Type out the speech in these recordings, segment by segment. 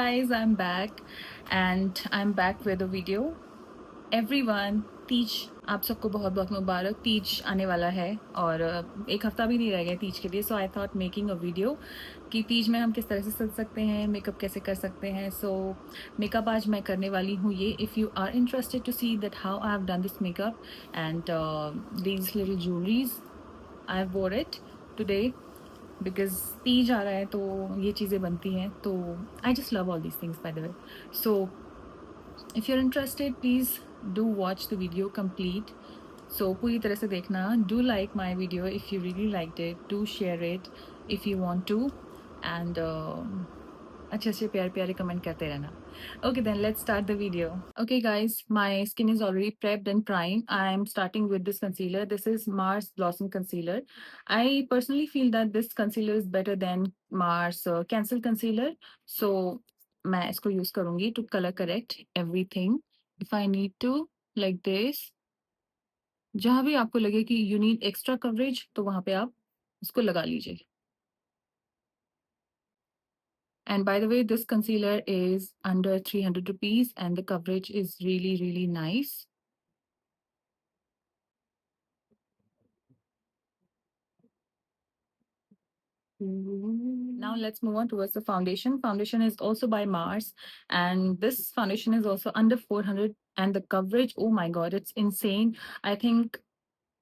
guys, I'm back and I'm back with a video. Everyone, Teej आप सबको बहुत बहुत मुबारक। तीज आने वाला है और एक हफ्ता भी नहीं रह गया तीज के लिए। So I thought making a video कि तीज में हम किस तरह से सज सकते हैं, मेकअप कैसे कर सकते हैं। सो मेकअप आज मैं करने वाली हूँ ये। If you are interested to see that how I have done this makeup and these little jewelleries I have wore it today because Teej आ रहा है तो ये चीज़ें बनती हैं। तो I just love all these things by the way. So if you are interested please do watch the video complete. So पूरी तरह से देखना। Do like my video if you really like it, do share it if you want to and अच्छे अच्छे प्यारे प्यारे comment करते रहना। Okay, then let's start the video. Okay, guys, my skin is already prepped and primed. I'm starting with this concealer. This is Mars Blossom Concealer. I personally feel that this concealer is better than Mars Cancel Concealer. So मैं इसको use करूँगी to color correct everything. If I need to, like this. जहाँ भी आपको लगे कि you need extra coverage, तो वहाँ पे आप इसको लगा लीजिए। And by the way, this concealer is under 300 rupees and the coverage is really, really nice. Now let's move on towards the foundation. Foundation is also by Mars and this foundation is also under 400 and the coverage, oh my god, it's insane. I think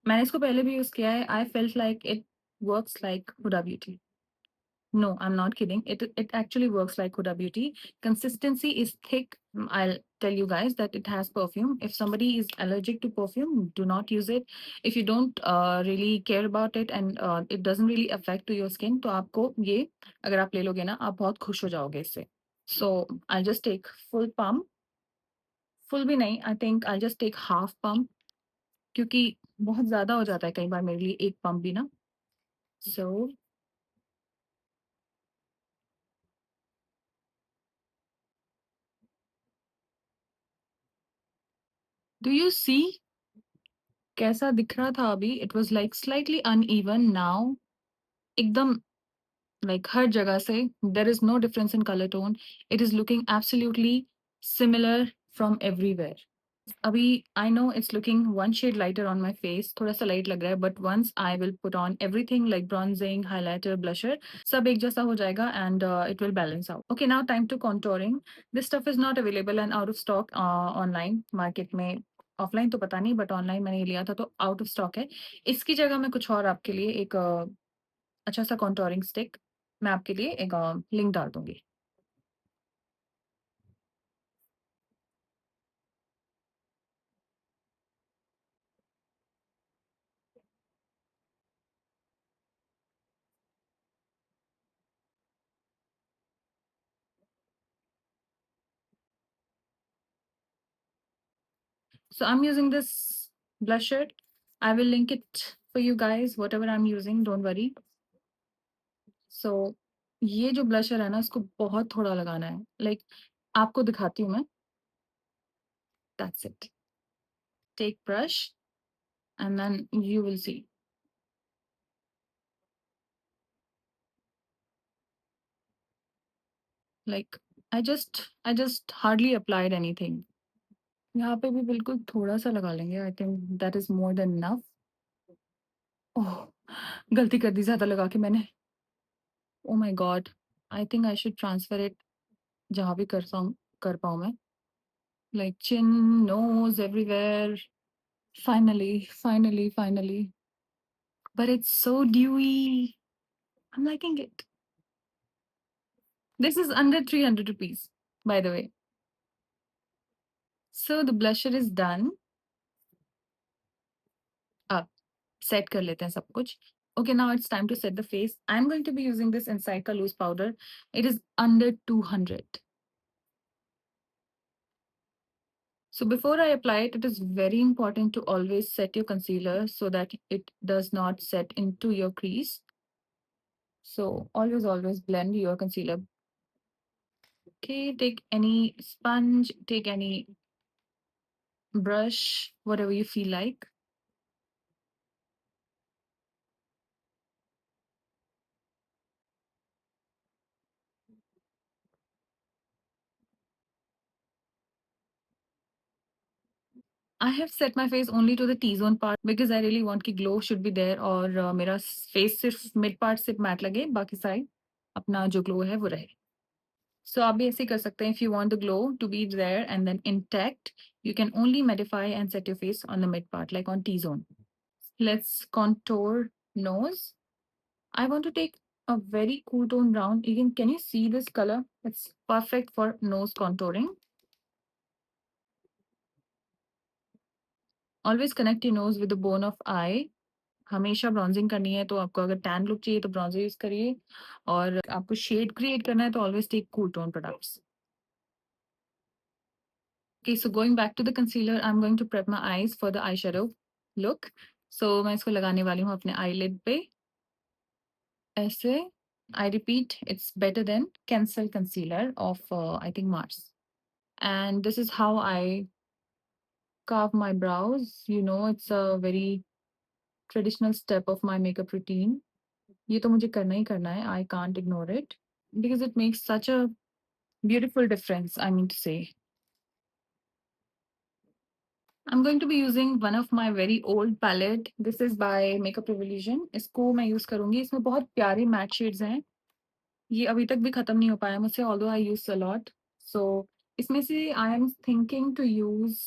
मैंने इसको पहले भी use किया है. I felt like it works like Huda Beauty. No, I'm not kidding. It actually works like Huda Beauty. Consistency is thick. I'll tell you guys that it has perfume. If somebody is allergic to perfume, do not use it. If you don't really care about it and it doesn't really affect to your skin, तो आपको ये अगर आप ले लोगे ना, आप बहुत खुश हो जाओगे इससे. So I'll just take full pump. Full भी नहीं. I think I'll just take half pump क्योंकि बहुत ज़्यादा हो जाता है कई बार मेरे लिए एक pump भी ना. So do you see कैसा दिख रहा था अभी? It was like slightly uneven now एकदम लाइक हर जगह से there is no difference in colour tone. It is looking absolutely similar from everywhere. अभी I know it's looking one shade lighter on my face, थोड़ा-सा light लग रहा है but once I will put on everything like bronzing, highlighter, blusher सब एक जैसा हो जाएगा and it will balance out. Okay, now time to contouring. This stuff is not available and out of stock online market में. Offline तो पता नहीं but online मैंने ये लिया था तो आउट ऑफ स्टॉक है. इसकी जगह मैं कुछ और आपके लिए एक अच्छा सा कॉन्टूरिंग स्टिक मैं आपके लिए एक लिंक डाल दूँगी. So I'm using this blusher. I will link it for you guys, whatever I'm using, don't worry. So ये जो ब्लशर है ना इसको बहुत थोड़ा लगाना है. लाइक आपको दिखाती हूँ मैं. That's it. Take brush and then you will see. Like I just hardly applied anything. यहाँ पे भी बिल्कुल थोड़ा सा लगा लेंगे. I think that is more than enough. Oh, गलती कर दी ज़्यादा लगा के मैंने. Oh my God. I think I should transfer it जहाँ भी कर पाऊँ मैं. Like chin, nose, everywhere. Finally. But it's so dewy. I'm liking it. This is under 300 rupees, by the way. So the blusher is done. Up. Set कर लेते हैं सब कुछ. Okay, now it's time to set the face. I'm going to be using this Inside Ka loose powder. It is under 200. So before I apply it, it is very important to always set your concealer so that it does not set into your crease. So always blend your concealer. Okay, take any sponge, take any brush, whatever you feel like. I have set my face only to the T-zone part because I really want कि glow should be there और मेरा face सिर्फ mid part सिर्फ matte लगे, बाकी side अपना जो glow है वो रहे. So आप भी ऐसे ही कर सकते हैं. If you want the glow to be there and then intact, you can only mattify and set your face on the mid part, like on T-zone. Let's contour nose. I want to take a very cool tone brown. Can you see this color? It's perfect for nose contouring. Always connect your nose with the bone of eye. हमेशा bronzing करनी है तो आपको अगर tan look चाहिए तो bronzer use करिए और आपको शेड क्रिएट करना है तो always take cool tone products. Okay, so going back to the concealer, I'm going to prep my eyes for the eyeshadow look. So मैं इसको लगाने वाली हूँ अपने eyelid पे ऐसे. I repeat, it's better than Cancel concealer of I think Mars. And this is how I carve my brows. You know, it's a very traditional step of my makeup routine. ये तो मुझे करना ही करना है. I can't ignore it because it makes such a beautiful difference, I mean to say. I'm going to be using one of my very old palette. This is by Makeup Revolution. इसको मैं use करूँगी. इसमें बहुत प्यारी mat shades हैं. ये अभी तक भी खत्म नहीं हो पाया मुझसे, although I use a lot. So इसमें से I am thinking to use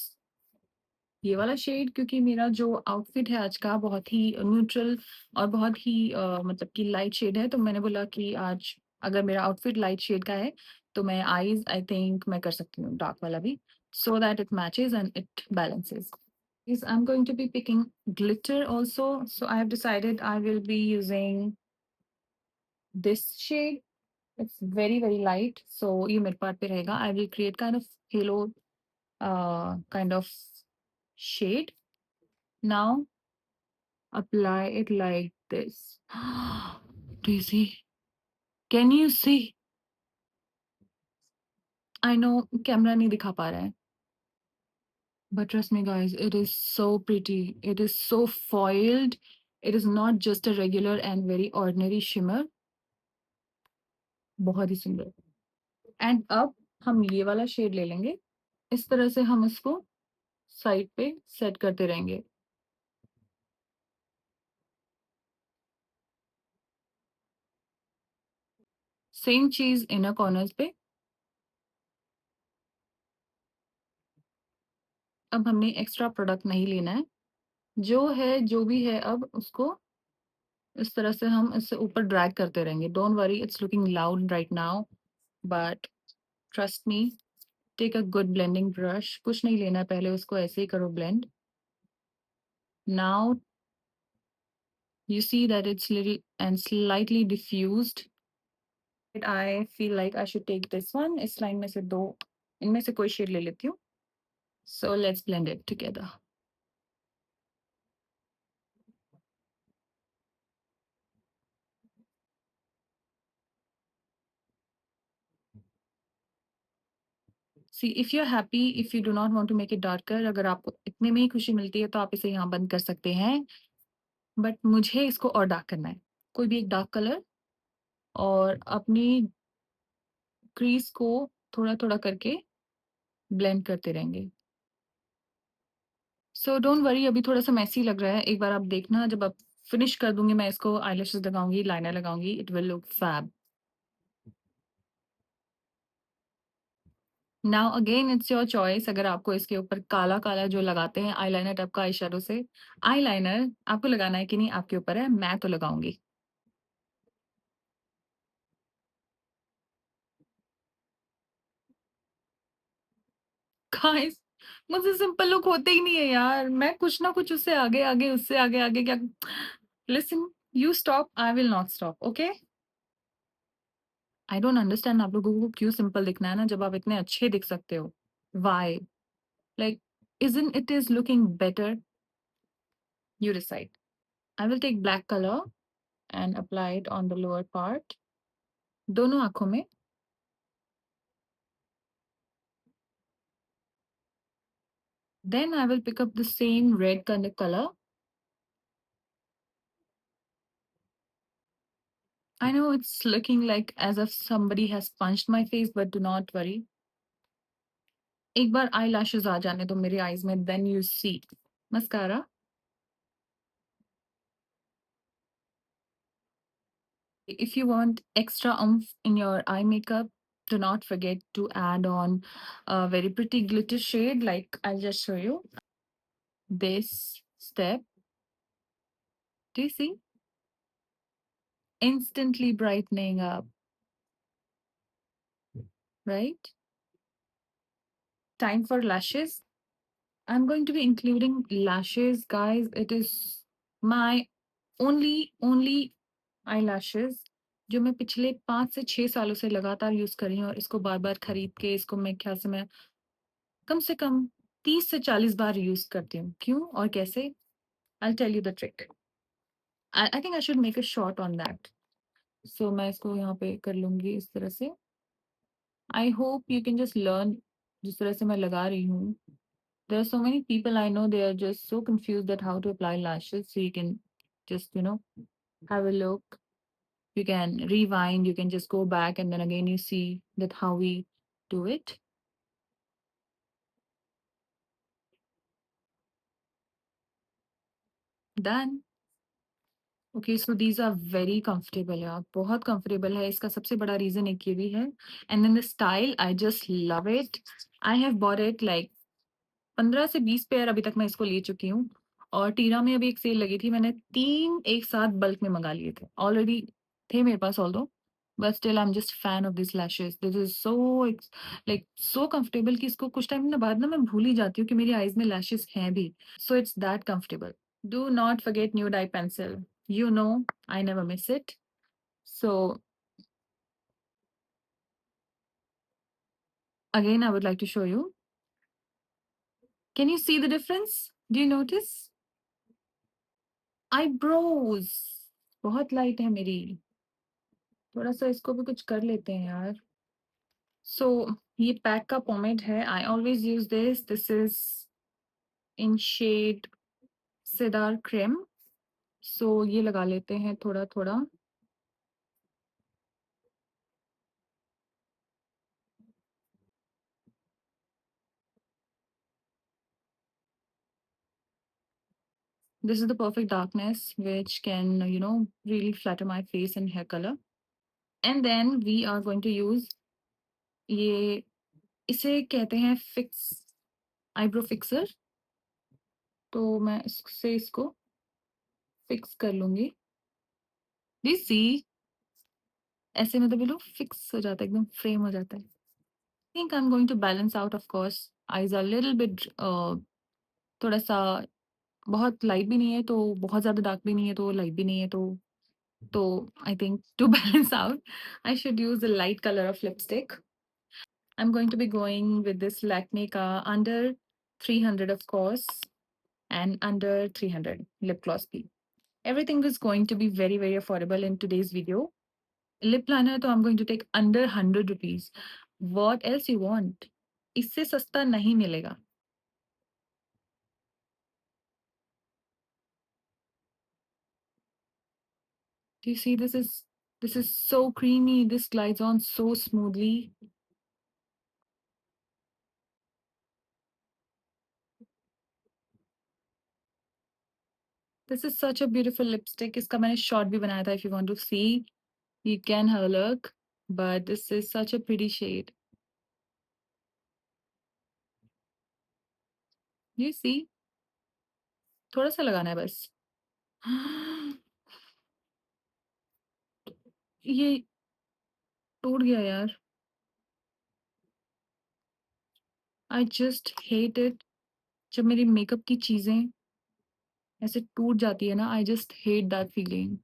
ये वाला शेड क्योंकि मेरा जो आउटफिट है आज का बहुत ही न्यूट्रल और बहुत ही मतलब कि लाइट शेड है, तो मैंने बोला कि आज अगर मेरा आउटफिट लाइट शेड का है तो मैं आईज आई थिंक मैं कर सकती हूँ डार्क वाला भी, so that it matches and it balances. Is I'm going to be picking glitter also, so I have decided I will be using this shade. It's very light, so ये mid part पे रहेगा. I will create kind of halo kind of shade. Now apply it like this. Do you see? Can you see? I know camera नहीं दिखा पा रहा है. But trust me guys, it is so pretty. It is so foiled. It is not just a regular and very ordinary shimmer. बहुत ही सुंदर. And अब हम ये वाला शेड ले लेंगे. इस तरह से हम इसको साइड पे सेट करते रहेंगे. सेम चीज इनर कॉर्नर्स पे. अब हमने एक्स्ट्रा प्रोडक्ट नहीं लेना है. जो है जो भी है अब उसको इस तरह से हम इससे ऊपर ड्रैग करते रहेंगे. Don't worry, it's looking loud right now, but trust me, take a good blending brush. कुछ नहीं लेना है, पहले उसको ऐसे ही करो blend. Now you see that it's little and slightly diffused. I feel like I should take this one. इस लाइन में से दो इनमें से कोई शेड ले लेती हूँ. So let's blend it together. See, if you're happy, if you do not want to make it darker, अगर आपको इतने में ही खुशी मिलती है तो आप इसे यहाँ बंद कर सकते हैं. बट मुझे इसको और डार्क करना है. कोई भी एक डार्क कलर और अपनी क्रीज को थोड़ा-थोड़ा करके ब्लेंड करते रहेंगे. सो डोंट वरी, अभी थोड़ा-सा मेसी लग रहा है. एक बार आप देखना, जब आप फिनिश कर दूँगी मैं इसको, आईलैशेस लगाऊँगी, लाइनर लगाऊँगी, it will look fab. Now again it's your choice. अगर आपको इसके ऊपर काला-काला जो लगाते हैं आईलाइनर टाइप का आई शैडो से, आईलाइनर आपको लगाना है कि नहीं आपके ऊपर है, मैं तो लगाऊँगी. गाइस, मुझसे सिंपल लुक होते ही नहीं है यार. मैं कुछ ना कुछ उससे आगे-आगे, उससे आगे-आगे क्या. Listen, you stop, I will not stop, okay? I don't understand आप लोगों को क्यों सिंपल दिखना है ना जब आप इतने अच्छे दिख सकते हो. Why? Like isn't it is looking better? You decide. I will take black color and apply it on the lower part. दोनों आँखों में. Then I will pick up the same red kind of color. I know it's looking like as if somebody has punched my face, but do not worry. एक बार आई आ जाने दो मेरी eyes में, then you see mascara. If you want extra oomph in your eye makeup, do not forget to add on a very pretty glitter shade like I'll just show you. This step, do you see? Instantly brightening up, right? Time for lashes. I'm going to be including lashes, guys. It is my only eyelashes जो मैं पिछले 5 से 6 सालों से लगातार use कर रही हूँ, और इसको बार-बार खरीद के इसको मेरे ख़्याल मैं कम से कम 30 से 40 बार यूज़ करती हूँ। क्यों और कैसे? I'll tell you the trick. I think I should make a short on that. So मैं इसको यहाँ पे कर लूँगी इस तरह से. I hope you can just learn जिस तरह से मैं लगा रही हूँ. There are so many people I know, they are just so confused that how to apply lashes. So you can just, have a look. You can rewind, you can just go back and then again you see that how we do it. Done. Okay so these are very comfortable यार, बहुत comfortable है. इसका सबसे बड़ा reason एक ये भी है. And then the style, I just love it. I have bought it like 15 से 20 पेयर अभी तक मैं इसको ले चुकी हूँ. और टीरा में अभी एक सेल लगी थी, मैंने 3 एक साथ बल्क में मंगा लिए थे. ऑलरेडी थे मेरे पास although, but still I am just fan of this lashes. This is so like so comfortable कि इसको कुछ टाइम ना बाद ना मैं भूल ही जाती हूँ कि मेरी आईज में लैशेस हैं भी. So it's that comfortable. Do not forget nude eye pencil. You know, I never miss it. So again, I would like to show you. Can you see the difference? Do you notice? Eyebrows. बहुत light है मेरी. थोड़ा सा इसको भी कुछ कर लेते हैं यार. So ये पैक का पोमेड है. I always use this. This is in shade Cedar Cream. So ये लगा लेते हैं थोड़ा थोड़ा. This is the perfect darkness which can, really flatter my face and hair color. And then we are going to use ये, इसे कहते हैं फिक्स आईब्रो फिक्सर. तो मैं इससे इसको फिक्स कर लूंगी. सी ऐसे मतलब ये लोग फिक्स हो जाता है, एकदम फ्रेम हो जाता है. Think I am going to balance out. Of course eyes are little bit थोड़ा सा, बहुत लाइट भी नहीं है तो बहुत ज्यादा डार्क भी नहीं है तो लाइट भी नहीं है तो I think to balance out I should use the light colour of lipstick. I'm going to be going with this Lakme ka under 300 of course, and under 300 lip gloss P. Everything is going to be very very affordable in today's video. Lip liner तो I'm going to take under 100 rupees. What else you want? इससे सस्ता नहीं मिलेगा. Do you see this is so creamy. This glides on so smoothly. This is such a beautiful lipstick. इसका मैंने short भी बनाया था. If you want to see, you can have a look. But this is such a pretty shade. You see? थोड़ा सा लगाना है बस. ये टूट गया यार. I just hate it. जब मेरी मेकअप की चीजें ऐसे टूट जाती है ना, I just hate that feeling.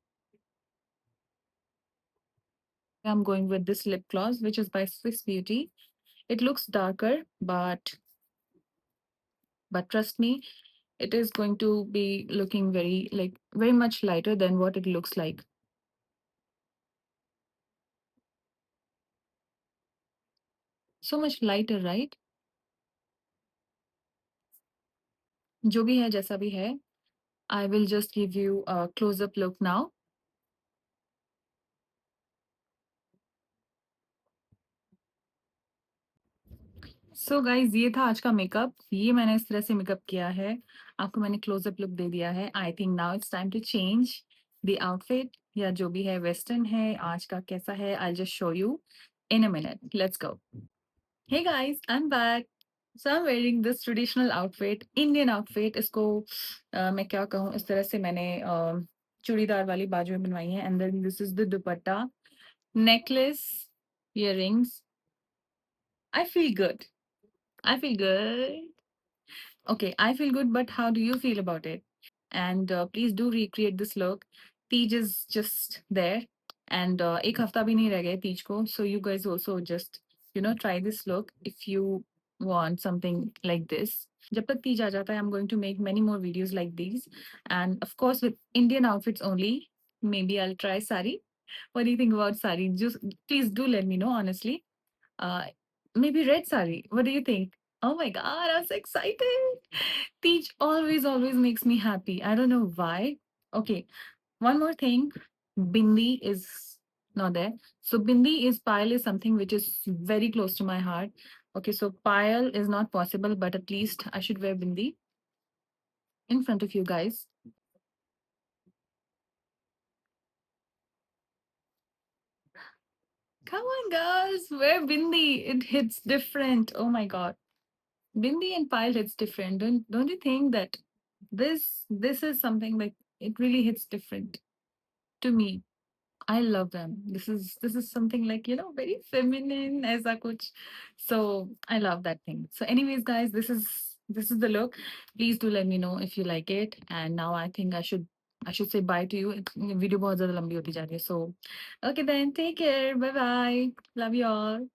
I am going with this lip gloss which is by Swiss beauty. It looks darker, but trust me, it is going to be looking very much lighter than what it looks like. So much lighter, right? जो भी है जैसा भी है, I will just give you a close-up look now. So guys ये था आज का मेकअप। ये मैंने इस तरह से मेकअप किया है। आपको मैंने क्लोज़अप लुक दे दिया है। I think now it's time to change the outfit या जो भी है वेस्टर्न है, आज का कैसा है I will just show you in a minute. Let's go. Hey guys I am back. So I am wearing this traditional outfit, Indian outfit. इसको मैं क्या कहूँ, इस तरह से मैंने चूड़ीदार वाली बाजुएँ बनवाई हैं and then this is the dupatta, necklace, earrings. I feel good. I feel good. Okay, I feel good, but how do you feel about it? And please do recreate this look. Tej is just there, and एक हफ्ता भी नहीं रह गया तीज को. So you guys also just try this look if you want something like this. जब तक तीज आ जाता है, I'm going to make many more videos like these, and of course with Indian outfits only. Maybe I'll try sari. What do you think about sari? Just please do let me know honestly. Uh, Maybe red sari. What do you think? Oh my god, I'm so excited. Teach always makes me happy. I don't know why. Okay, one more thing. Bindi is not there. So bindi is pile is something which is very close to my heart. Okay, so pile is not possible, but at least I should wear bindi in front of you guys. Come on, guys, wear bindi. It hits different. Oh my god. Bindi and pile hits different. Don't you think that this is something like it really hits different to me. I love them. This is something like very feminine aisa kuch. So I love that thing. So anyways, guys, this is the look. Please do let me know if you like it. And now I think I should say bye to you. Video बहुत ज़्यादा लंबी होती जा रही है. So okay then, take care. Bye bye. Love you all.